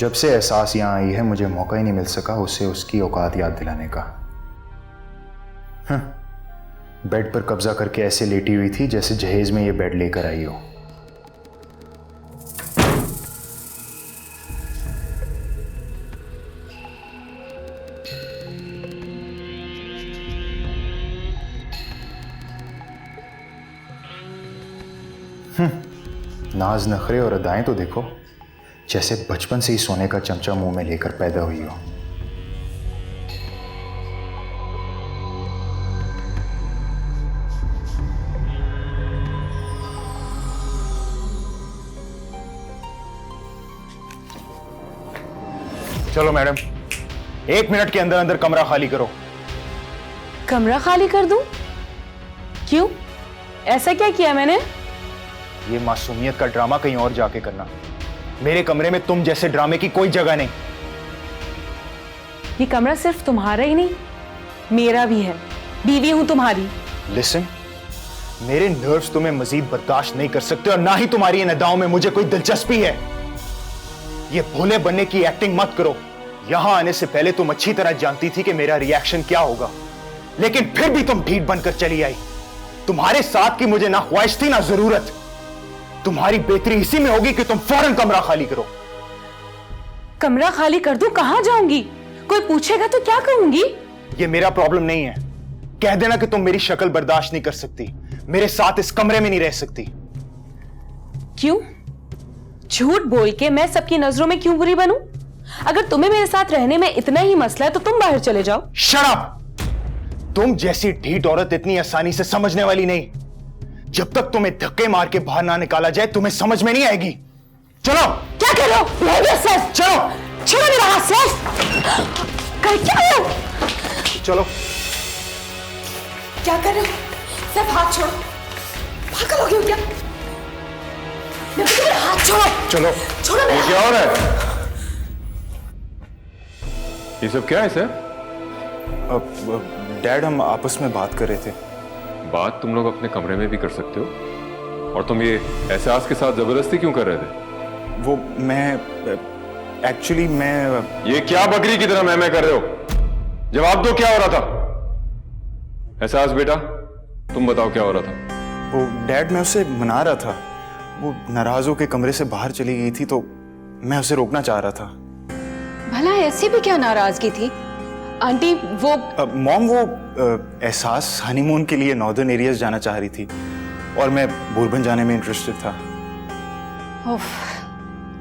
जब से एहसास यहाँ आई है मुझे मौका ही नहीं मिल सका उसे उसकी औकात याद दिलाने का। बेड पर कब्जा करके ऐसे लेटी हुई थी जैसे जहेज में ये बेड लेकर आई हो। नाज नखरे और अदाएं तो देखो, जैसे बचपन से ही सोने का चमचा मुंह में लेकर पैदा हुई हो। चलो मैडम, 1 मिनट के अंदर अंदर कमरा खाली करो। कमरा खाली कर दूं? क्यों? ऐसा क्या किया मैंने? ये मासूमियत का ड्रामा कहीं और जाके करना। मेरे कमरे में तुम जैसे ड्रामे की कोई जगह नहीं। ये कमरा सिर्फ तुम्हारा ही नहीं, मेरा भी है। बीवी हूं तुम्हारी। लिसन, मेरे नर्व्स तुम्हें मजीद बर्दाश्त नहीं कर सकते और ना ही तुम्हारी इन अदाओं में मुझे कोई दिलचस्पी है। ये भोले बनने की एक्टिंग मत करो। यहां आने से पहले तुम अच्छी तरह जानती थी कि मेरा रिएक्शन क्या होगा, लेकिन फिर भी तुम ढीठ बनकर चली आई। तुम्हारे साथ की मुझे ना ख्वाहिश थी ना जरूरत। तुम्हारी बेहतरी इसी में होगी कि तुम फौरन कमरा खाली करो। कमरा खाली कर दूं? कहां जाऊंगी? कोई पूछेगा तो क्या कहूंगी? ये मेरा प्रॉब्लम नहीं है। कह देना कि तुम मेरी शक्ल बर्दाश्त नहीं कर सकती, मेरे साथ इस कमरे में नहीं रह सकती। क्यों? झूठ बोल के मैं सबकी नजरों में क्यों बुरी बनूं? अगर तुम्हें मेरे साथ रहने में इतना ही मसला है तो तुम बाहर चले जाओ। Shut up! तुम जैसी ढीठ औरत इतनी आसानी से समझने वाली नहीं। जब तक तुम्हें धक्के मार के बाहर ना निकाला जाए तुम्हें समझ में नहीं आएगी। चलो। क्या कर रहे हो? चलो। छोड़ो मेरा हाथ से। क्या कर रहे हो? चलो। क्या कर रहे हो? सिर्फ हाथ छोड़ो। पागल हो गए हो क्या? मेरा हाथ छोड़ो। चलो। छोड़ो मेरा। क्या हो रहा है? ये सब क्या है सर? डैड, हम आपस में बात कर रहे थे। बात तुम लोग अपने कमरे में भी कर सकते हो, और तुम ये एहसास के साथ जबरदस्ती क्यों कर रहे थे? वो मैं ये क्या बकरी की तरह मैं कर रहे हो? जवाब दो, क्या हो रहा था? एहसास बेटा, तुम बताओ क्या हो रहा था? वो डैड, मैं उसे मना रहा था। वो नाराज होकर कमरे से बाहर चली गई थी तो मैं उसे रोकना चाह रहा था। भला ऐसी भी क्या नाराजगी थी? आंटी वो मॉम, वो एहसास हनीमून के लिए नॉर्दर्न एरियाज जाना चाह रही थी और मैं बोरबन जाने में इंटरेस्टेड था। उफ,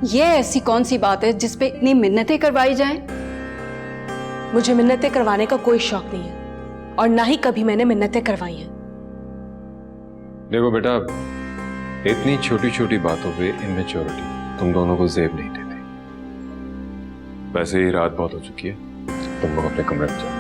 ये ऐसी कौन सी बात है जिस पे इतनी मिन्नतें करवाई जाएं? मुझे मिन्नतें करवाने का कोई शौक नहीं है और ना ही कभी मैंने मिन्नतें करवाई हैं। देखो बेटा, इतनी छोटी छोटी बातों पे इमेच्योरिटी तुम दोनों को जेब नहीं देती। वैसे ही रात बहुत हो चुकी है, तुम लोग अपने कमरे में जाओ।